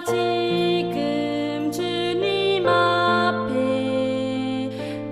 지금 주님 앞에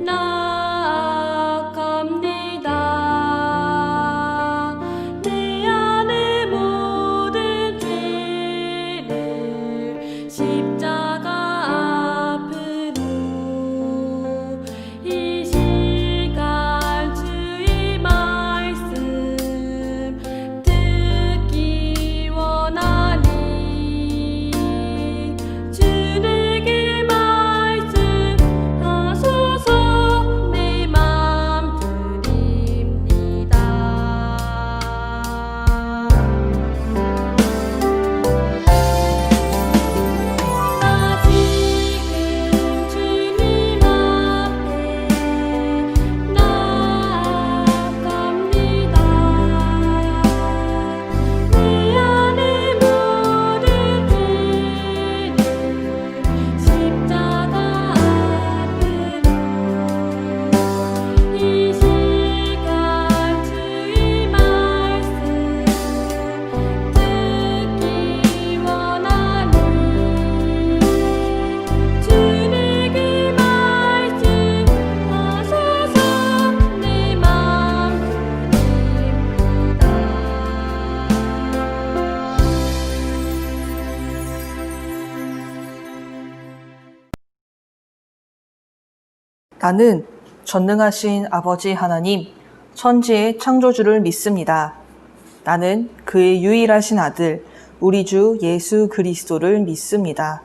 나아갑니다. 내 안의 모든 죄를 십자가 앞으로 이 시간 주의 말씀 듣기 원하니 주님께 말씀하소서. 내 맘 드립니다. 나 지금 주님 앞에 나아갑니다. 내 안의 모든 죄를 십자가 앞으로 이 시간 주의 말씀 듣기 원하니 주님께 말씀하소서. 내 맘 드립니다. 나는 전능하신 아버지 하나님, 천지의 창조주를 믿습니다. 나는 그의 유일하신 아들, 우리 주 예수 그리스도를 믿습니다.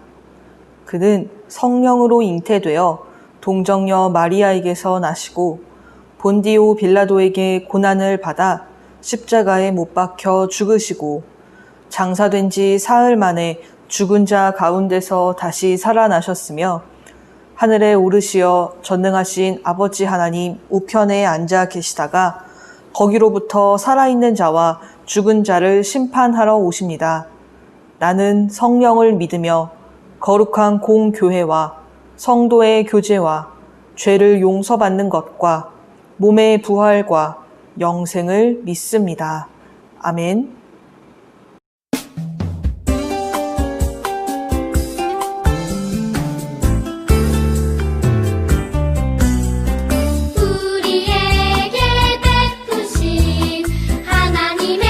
그는 성령으로 잉태되어 동정녀 마리아에게서 나시고 본디오 빌라도에게 고난을 받아 십자가에 못 박혀 죽으시고 장사된 지 사흘 만에 죽은 자 가운데서 다시 살아나셨으며 하늘에 오르시어 전능하신 아버지 하나님 우편에 앉아 계시다가 거기로부터 살아있는 자와 죽은 자를 심판하러 오십니다. 나는 성령을 믿으며 거룩한 공교회와 성도의 교제와 죄를 용서받는 것과 몸의 부활과 영생을 믿습니다. 아멘. 우리에게 베푸신 하나님의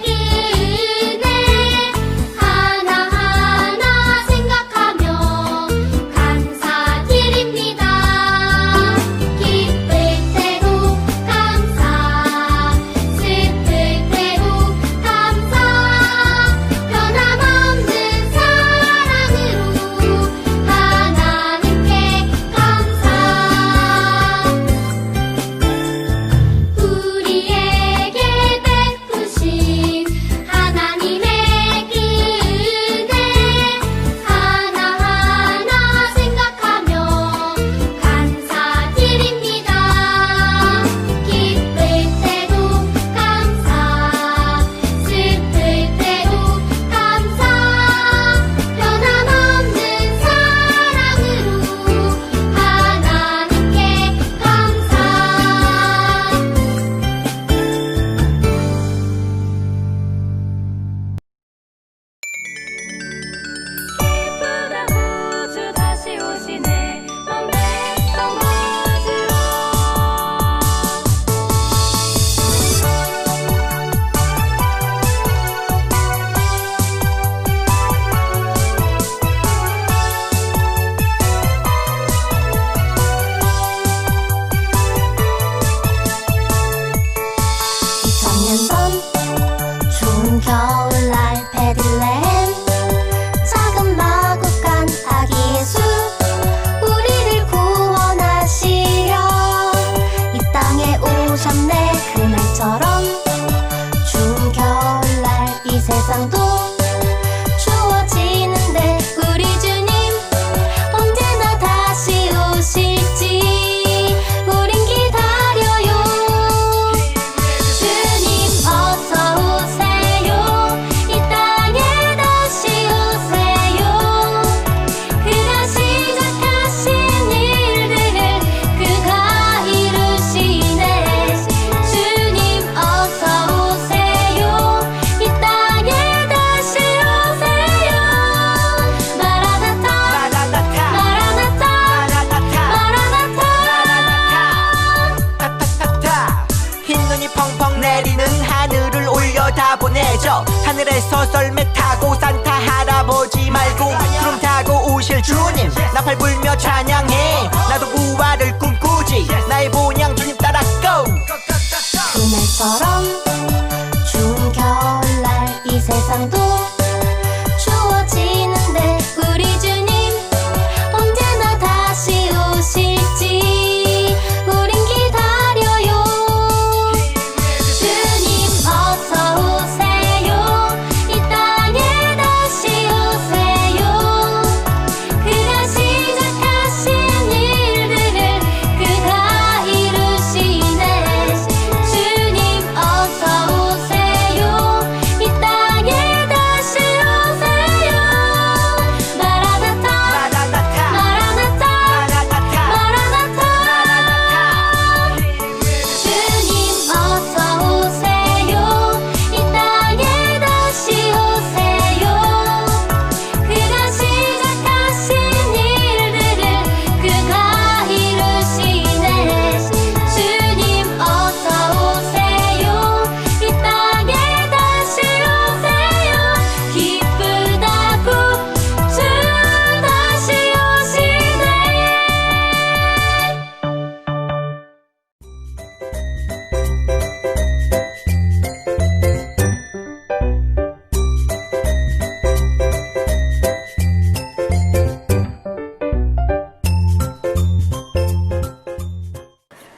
은혜 하나하나 생각하며 감사드립니다. 기쁠 때도 감사, 슬플 때도 감사, 변함없는 사랑으로 하나님께 감사. 우리에게 베푸신 하나님의 은혜 하나하나 생각하며 감사드립니다. 기쁠 때도 감사, 슬플 때도 감사, 변함없는 사랑으로 하나님께 감사. 기쁘다 구주 다시 오시네. 넌 백성 맞으러. 천년 전 추운 겨울날 베들레헴 작은 마구간 아기 예수 우리를 구원하시려 이 땅에 오셨네. 그날처럼 추운 겨울날 이 세상도 추워지는데 우리 주님 언제나 다시 오실지 우린 기다려요. 주님 어서 오세요. 이 땅에 다시 오세요. 그가 시작하신 일들을 그가 이루시네. 주님 어서 오세요. 이 땅에 다시 그래서 썰매 타고 산타 할아버지 말고 구름 타고 오실 주님 나팔 불며 찬양해 나도 부활을 꿈꾸지 나의 본향 주님 따라 go 그날처럼 추운 겨울날 이 세상도 추워지는데 우리 주님 언제나 다시 오실지 우린 기다려요 주님 어서 오세요 이 땅에 다시 오세요 그가 시작하신 일들을 그가 이루시네 주님 어서 오세요 이 땅에 다시 오세요 마라나타 마라나타 마라나타 마라나타 마라나타 주님 어서 오세요 이 땅에 다시 오세요 그가 시작하신 일들을 그가 이루시네 주님 어서 오세요 이 땅에 다시 오세요 기쁘다고 주 다시 오시네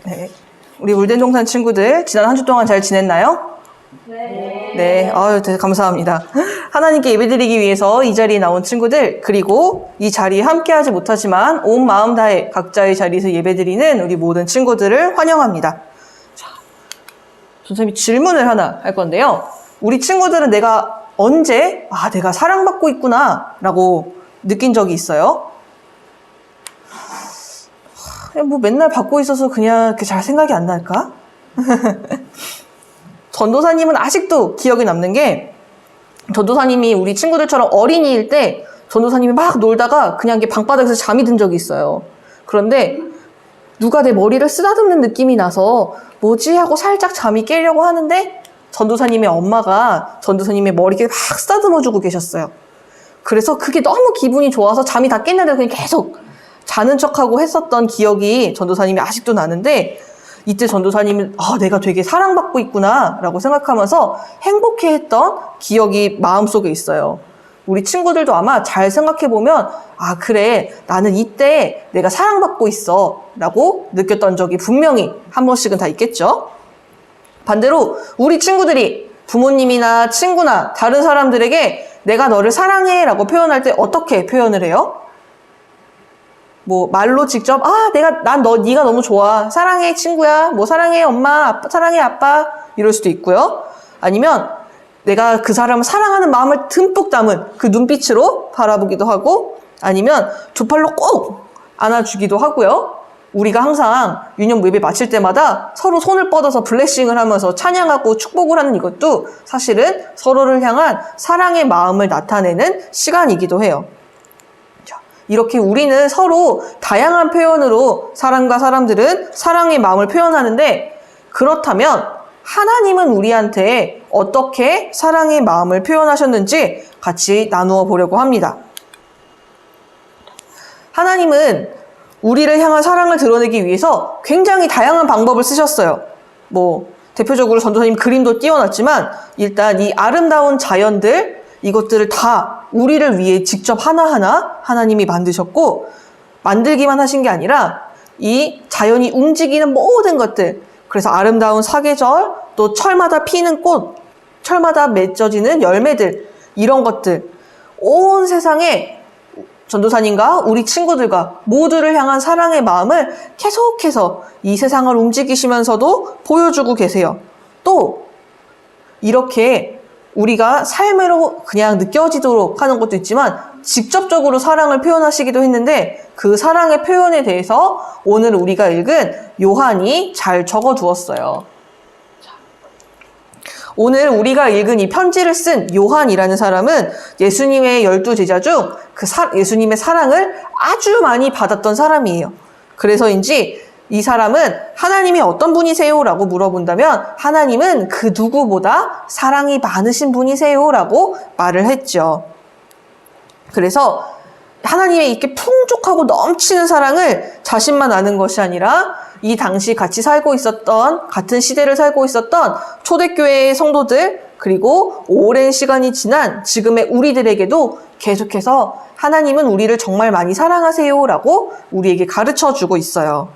네. 우리 울덴동산 친구들 지난 한 주 동안 잘 지냈나요? 네. 아유, 되게 감사합니다. 하나님께 예배드리기 위해서 이 자리에 나온 친구들, 그리고 이 자리에 함께하지 못하지만 온 마음 다해 각자의 자리에서 예배드리는 우리 모든 친구들을 환영합니다. 자, 선생님이 질문을 하나 할 건데요. 우리 친구들은 내가 언제, 내가 사랑받고 있구나, 라고 느낀 적이 있어요? 뭐 맨날 받고 있어서 그냥 잘 생각이 안 날까? 전도사님은 아직도 기억에 남는 게 전도사님이 우리 친구들처럼 어린이일 때 전도사님이 막 놀다가 그냥 방바닥에서 잠이 든 적이 있어요. 그런데 누가 내 머리를 쓰다듬는 느낌이 나서 뭐지 하고 살짝 잠이 깨려고 하는데 전도사님의 엄마가 전도사님의 머리를 막 쓰다듬어주고 계셨어요. 그래서 그게 너무 기분이 좋아서 잠이 다 깼는데 그냥 계속 자는 척하고 했었던 기억이 전도사님이 아직도 나는데 이때 전도사님은 내가 되게 사랑받고 있구나 라고 생각하면서 행복해했던 기억이 마음속에 있어요. 우리 친구들도 아마 잘 생각해보면 그래 나는 이때 내가 사랑받고 있어 라고 느꼈던 적이 분명히 한 번씩은 다 있겠죠. 반대로 우리 친구들이 부모님이나 친구나 다른 사람들에게 내가 너를 사랑해 라고 표현할 때 어떻게 표현을 해요? 뭐 말로 직접 네가 너무 좋아 사랑해 친구야 뭐 사랑해 엄마 아빠, 사랑해 아빠 이럴 수도 있고요. 아니면 내가 그 사람을 사랑하는 마음을 듬뿍 담은 그 눈빛으로 바라보기도 하고 아니면 두 팔로 꼭 안아주기도 하고요. 우리가 항상 유년 예배 마칠 때마다 서로 손을 뻗어서 블레싱을 하면서 찬양하고 축복을 하는 이것도 사실은 서로를 향한 사랑의 마음을 나타내는 시간이기도 해요. 이렇게 우리는 서로 다양한 표현으로 사람과 사람들은 사랑의 마음을 표현하는데 그렇다면 하나님은 우리한테 어떻게 사랑의 마음을 표현하셨는지 같이 나누어 보려고 합니다. 하나님은 우리를 향한 사랑을 드러내기 위해서 굉장히 다양한 방법을 쓰셨어요. 뭐 대표적으로 전도사님 그림도 띄워놨지만 일단 이 아름다운 자연들 이것들을 다 우리를 위해 직접 하나하나 하나님이 만드셨고 만들기만 하신 게 아니라 이 자연이 움직이는 모든 것들 그래서 아름다운 사계절 또 철마다 피는 꽃 철마다 맺어지는 열매들 이런 것들 온 세상에 전도사님과 우리 친구들과 모두를 향한 사랑의 마음을 계속해서 이 세상을 움직이시면서도 보여주고 계세요. 또 이렇게 우리가 삶으로 그냥 느껴지도록 하는 것도 있지만 직접적으로 사랑을 표현하시기도 했는데 그 사랑의 표현에 대해서 오늘 우리가 읽은 요한이 잘 적어두었어요. 오늘 우리가 읽은 이 편지를 쓴 요한이라는 사람은 예수님의 12제자 중 그 예수님의 사랑을 아주 많이 받았던 사람이에요. 그래서인지 이 사람은 하나님이 어떤 분이세요? 라고 물어본다면 하나님은 그 누구보다 사랑이 많으신 분이세요? 라고 말을 했죠. 그래서 하나님의 이렇게 풍족하고 넘치는 사랑을 자신만 아는 것이 아니라 이 당시 같이 살고 있었던, 같은 시대를 살고 있었던 초대교회의 성도들, 그리고 오랜 시간이 지난 지금의 우리들에게도 계속해서 하나님은 우리를 정말 많이 사랑하세요 라고 우리에게 가르쳐 주고 있어요.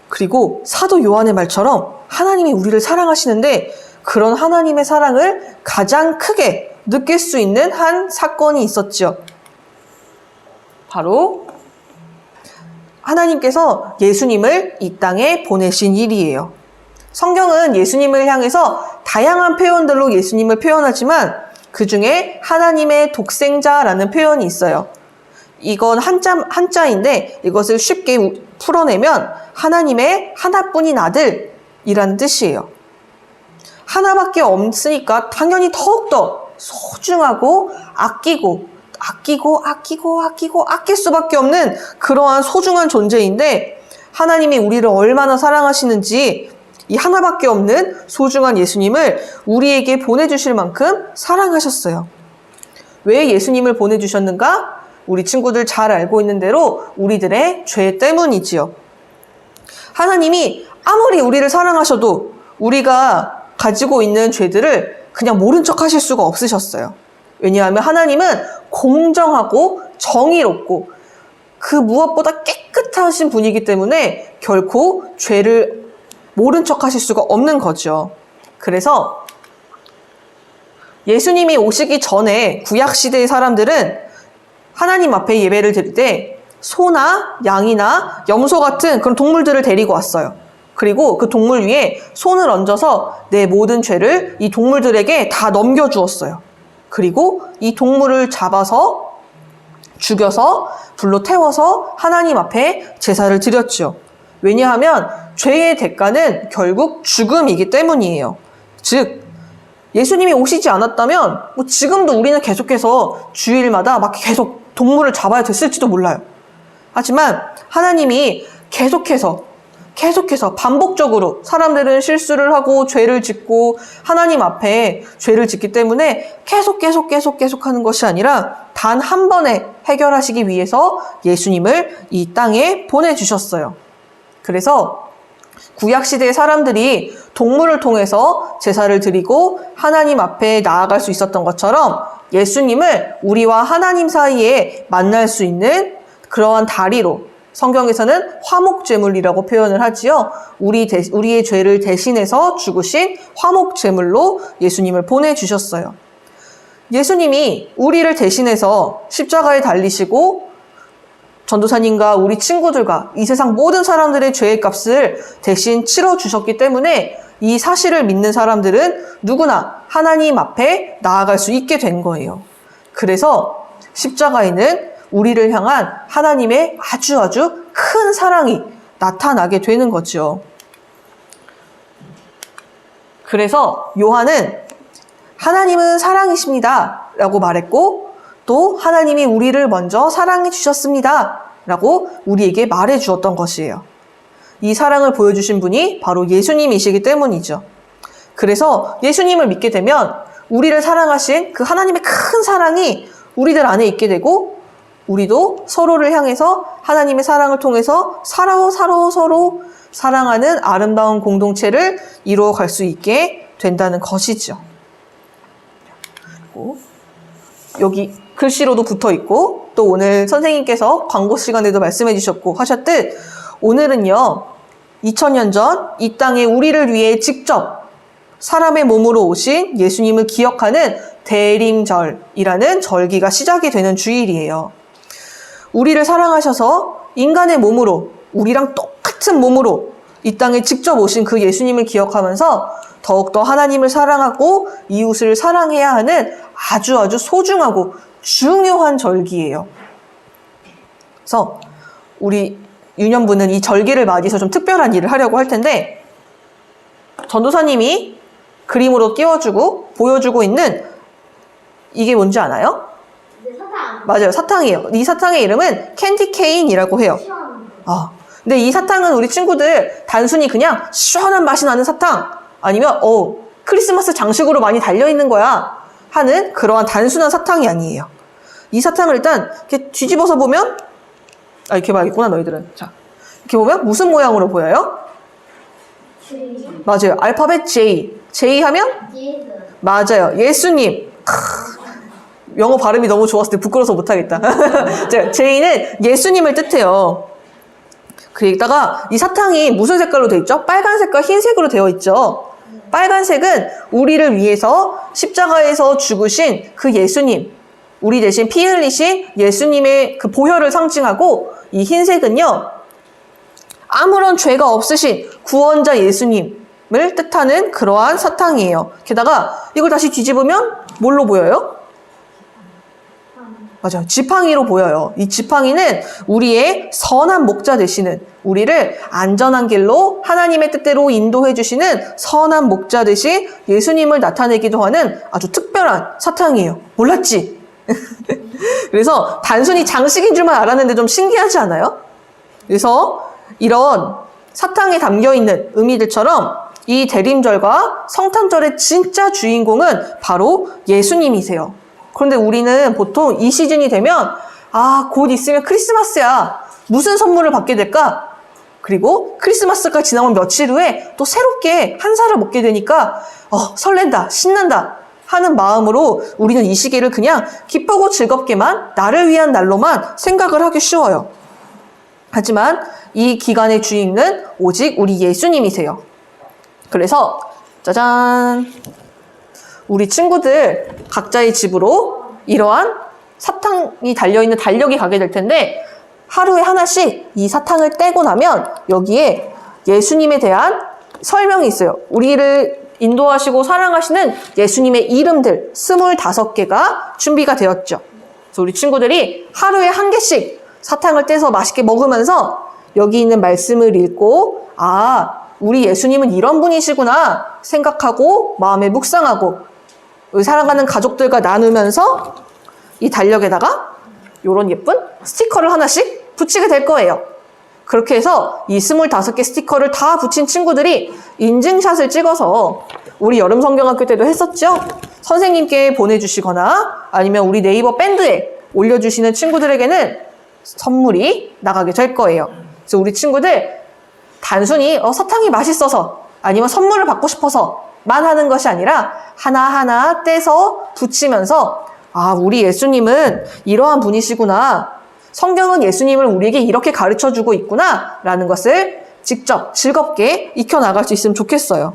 그리고 사도 요한의 말처럼 하나님이 우리를 사랑하시는데 그런 하나님의 사랑을 가장 크게 느낄 수 있는 한 사건이 있었죠. 바로 하나님께서 예수님을 이 땅에 보내신 일이에요. 성경은 예수님을 향해서 다양한 표현들로 예수님을 표현하지만 그 중에 하나님의 독생자라는 표현이 있어요. 이건 한자인데 이것을 쉽게 풀어내면 하나님의 하나뿐인 아들이라는 뜻이에요. 하나밖에 없으니까 당연히 더욱더 소중하고 아낄 수밖에 없는 그러한 소중한 존재인데 하나님이 우리를 얼마나 사랑하시는지 이 하나밖에 없는 소중한 예수님을 우리에게 보내주실 만큼 사랑하셨어요. 왜 예수님을 보내주셨는가? 우리 친구들 잘 알고 있는 대로 우리들의 죄 때문이지요. 하나님이 아무리 우리를 사랑하셔도 우리가 가지고 있는 죄들을 그냥 모른 척 하실 수가 없으셨어요. 왜냐하면 하나님은 공정하고 정의롭고 그 무엇보다 깨끗하신 분이기 때문에 결코 죄를 모른 척 하실 수가 없는 거죠. 그래서 예수님이 오시기 전에 구약시대의 사람들은 하나님 앞에 예배를 드릴 때 소나 양이나 염소 같은 그런 동물들을 데리고 왔어요. 그리고 그 동물 위에 손을 얹어서 내 모든 죄를 이 동물들에게 다 넘겨주었어요. 그리고 이 동물을 잡아서 죽여서 불로 태워서 하나님 앞에 제사를 드렸죠. 왜냐하면 죄의 대가는 결국 죽음이기 때문이에요. 즉 예수님이 오시지 않았다면 지금도 우리는 계속해서 주일마다 막 계속 동물을 잡아야 됐을지도 몰라요. 하지만 하나님이 계속해서 반복적으로 사람들은 실수를 하고 죄를 짓고 하나님 앞에 죄를 짓기 때문에 계속 하는 것이 아니라 단 한 번에 해결하시기 위해서 예수님을 이 땅에 보내주셨어요. 그래서 구약시대의 사람들이 동물을 통해서 제사를 드리고 하나님 앞에 나아갈 수 있었던 것처럼 예수님을 우리와 하나님 사이에 만날 수 있는 그러한 다리로 성경에서는 화목제물이라고 표현을 하지요. 우리의 죄를 대신해서 죽으신 화목제물로 예수님을 보내주셨어요. 예수님이 우리를 대신해서 십자가에 달리시고 전도사님과 우리 친구들과 이 세상 모든 사람들의 죄의 값을 대신 치러주셨기 때문에 이 사실을 믿는 사람들은 누구나 하나님 앞에 나아갈 수 있게 된 거예요. 그래서 십자가에는 우리를 향한 하나님의 아주 큰 사랑이 나타나게 되는 거죠. 그래서 요한은 하나님은 사랑이십니다 라고 말했고 또 하나님이 우리를 먼저 사랑해 주셨습니다 라고 우리에게 말해 주었던 것이에요. 이 사랑을 보여주신 분이 바로 예수님이시기 때문이죠. 그래서 예수님을 믿게 되면 우리를 사랑하신 그 하나님의 큰 사랑이 우리들 안에 있게 되고 우리도 서로를 향해서 하나님의 사랑을 통해서 서로 사랑하는 아름다운 공동체를 이루어갈 수 있게 된다는 것이죠. 그리고 여기 글씨로도 붙어 있고 또 오늘 선생님께서 광고 시간에도 말씀해 주셨고 하셨듯 오늘은요 2000년 전 이 땅에 우리를 위해 직접 사람의 몸으로 오신 예수님을 기억하는 대림절이라는 절기가 시작이 되는 주일이에요. 우리를 사랑하셔서 인간의 몸으로 우리랑 똑같은 몸으로 이 땅에 직접 오신 그 예수님을 기억하면서 더욱더 하나님을 사랑하고 이웃을 사랑해야 하는 아주 소중하고 중요한 절기예요. 그래서 우리 유년부는 이 절기를 맞이해서 좀 특별한 일을 하려고 할 텐데 전도사님이 그림으로 띄워주고 보여주고 있는 이게 뭔지 아나요? 사탕. 맞아요. 사탕이에요. 이 사탕의 이름은 캔디 케인이라고 해요. 근데 이 사탕은 우리 친구들 단순히 그냥 시원한 맛이 나는 사탕 아니면 크리스마스 장식으로 많이 달려있는 거야 하는 그러한 단순한 사탕이 아니에요. 이 사탕을 일단 이렇게 뒤집어서 보면 이렇게 봐야겠구나 너희들은. 자, 이렇게 보면 무슨 모양으로 보여요? 맞아요. 알파벳 J. J 하면? 맞아요. 예수님. 영어 발음이 너무 좋았을 때 부끄러워서 못하겠다. J는 예수님을 뜻해요. 그러다가 이 사탕이 무슨 색깔로 되어 있죠? 빨간색과 흰색으로 되어 있죠. 빨간색은 우리를 위해서 십자가에서 죽으신 그 예수님, 우리 대신 피 흘리신 예수님의 그 보혈을 상징하고, 이 흰색은요 아무런 죄가 없으신 구원자 예수님을 뜻하는 그러한 사탕이에요. 게다가 이걸 다시 뒤집으면 뭘로 보여요? 맞아요. 지팡이로 보여요. 이 지팡이는 우리의 선한 목자 되시는, 우리를 안전한 길로 하나님의 뜻대로 인도해 주시는 선한 목자 되신 예수님을 나타내기도 하는 아주 특별한 사탕이에요. 몰랐지? 그래서 단순히 장식인 줄만 알았는데 좀 신기하지 않아요? 그래서 이런 사탕에 담겨있는 의미들처럼 이 대림절과 성탄절의 진짜 주인공은 바로 예수님이세요. 그런데 우리는 보통 이 시즌이 되면 곧 있으면 크리스마스야. 무슨 선물을 받게 될까? 그리고 크리스마스가 지나면 며칠 후에 또 새롭게 한 살을 먹게 되니까 설렌다, 신난다 하는 마음으로 우리는 이 시기를 그냥 기쁘고 즐겁게만, 나를 위한 날로만 생각을 하기 쉬워요. 하지만 이 기간의 주인은 오직 우리 예수님이세요. 그래서 짜잔! 우리 친구들 각자의 집으로 이러한 사탕이 달려있는 달력이 가게 될 텐데, 하루에 하나씩 이 사탕을 떼고 나면 여기에 예수님에 대한 설명이 있어요. 우리를 인도하시고 사랑하시는 예수님의 이름들 25개가 준비가 되었죠. 그래서 우리 친구들이 하루에 한 개씩 사탕을 떼서 맛있게 먹으면서 여기 있는 말씀을 읽고, 우리 예수님은 이런 분이시구나 생각하고 마음에 묵상하고, 사랑하는 가족들과 나누면서 이 달력에다가 이런 예쁜 스티커를 하나씩 붙이게 될 거예요. 그렇게 해서 이 25개 스티커를 다 붙인 친구들이 인증샷을 찍어서, 우리 여름 성경학교 때도 했었죠? 선생님께 보내주시거나 아니면 우리 네이버 밴드에 올려주시는 친구들에게는 선물이 나가게 될 거예요. 그래서 우리 친구들 단순히 사탕이 맛있어서 아니면 선물을 받고 싶어서만 하는 것이 아니라 하나하나 떼서 붙이면서, 우리 예수님은 이러한 분이시구나, 성경은 예수님을 우리에게 이렇게 가르쳐주고 있구나 라는 것을 직접 즐겁게 익혀나갈 수 있으면 좋겠어요.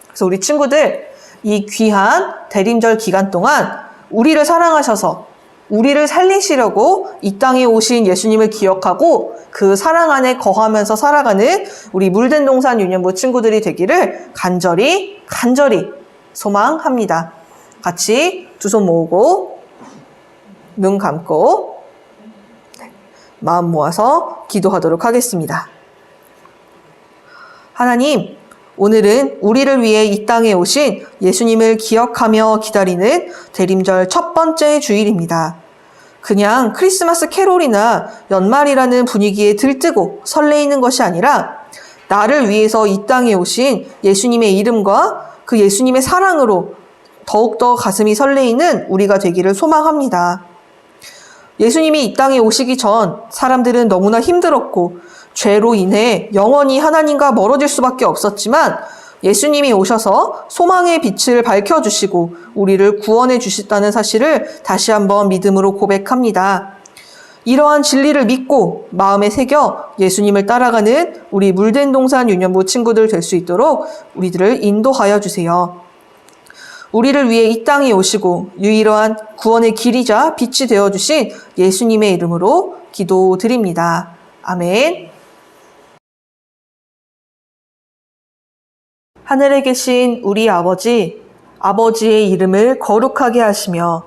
그래서 우리 친구들 이 귀한 대림절 기간 동안 우리를 사랑하셔서 우리를 살리시려고 이 땅에 오신 예수님을 기억하고 그 사랑 안에 거하면서 살아가는 우리 물된 동산 유년부 친구들이 되기를 간절히 소망합니다. 같이 두 손 모으고 눈 감고 마음 모아서 기도하도록 하겠습니다. 하나님, 오늘은 우리를 위해 이 땅에 오신 예수님을 기억하며 기다리는 대림절 첫 번째 주일입니다. 그냥 크리스마스 캐롤이나 연말이라는 분위기에 들뜨고 설레이는 것이 아니라 나를 위해서 이 땅에 오신 예수님의 이름과 그 예수님의 사랑으로 더욱더 가슴이 설레이는 우리가 되기를 소망합니다. 예수님이 이 땅에 오시기 전 사람들은 너무나 힘들었고 죄로 인해 영원히 하나님과 멀어질 수밖에 없었지만, 예수님이 오셔서 소망의 빛을 밝혀주시고 우리를 구원해 주셨다는 사실을 다시 한번 믿음으로 고백합니다. 이러한 진리를 믿고 마음에 새겨 예수님을 따라가는 우리 물된 동산 유년부 친구들 될 수 있도록 우리들을 인도하여 주세요. 우리를 위해 이 땅에 오시고 유일한 구원의 길이자 빛이 되어주신 예수님의 이름으로 기도드립니다. 아멘. 하늘에 계신 우리 아버지, 아버지의 이름을 거룩하게 하시며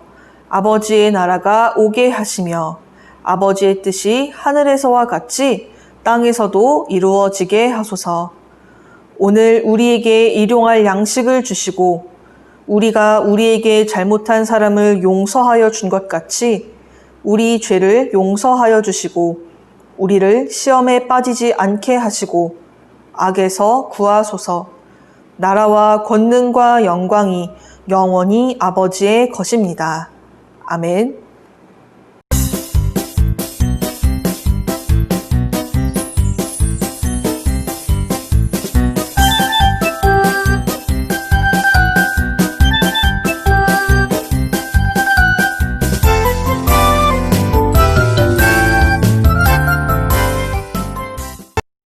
아버지의 나라가 오게 하시며 아버지의 뜻이 하늘에서와 같이 땅에서도 이루어지게 하소서. 오늘 우리에게 일용할 양식을 주시고 우리가 우리에게 잘못한 사람을 용서하여 준 것 같이 우리 죄를 용서하여 주시고 우리를 시험에 빠지지 않게 하시고 악에서 구하소서. 나라와 권능과 영광이 영원히 아버지의 것입니다. 아멘.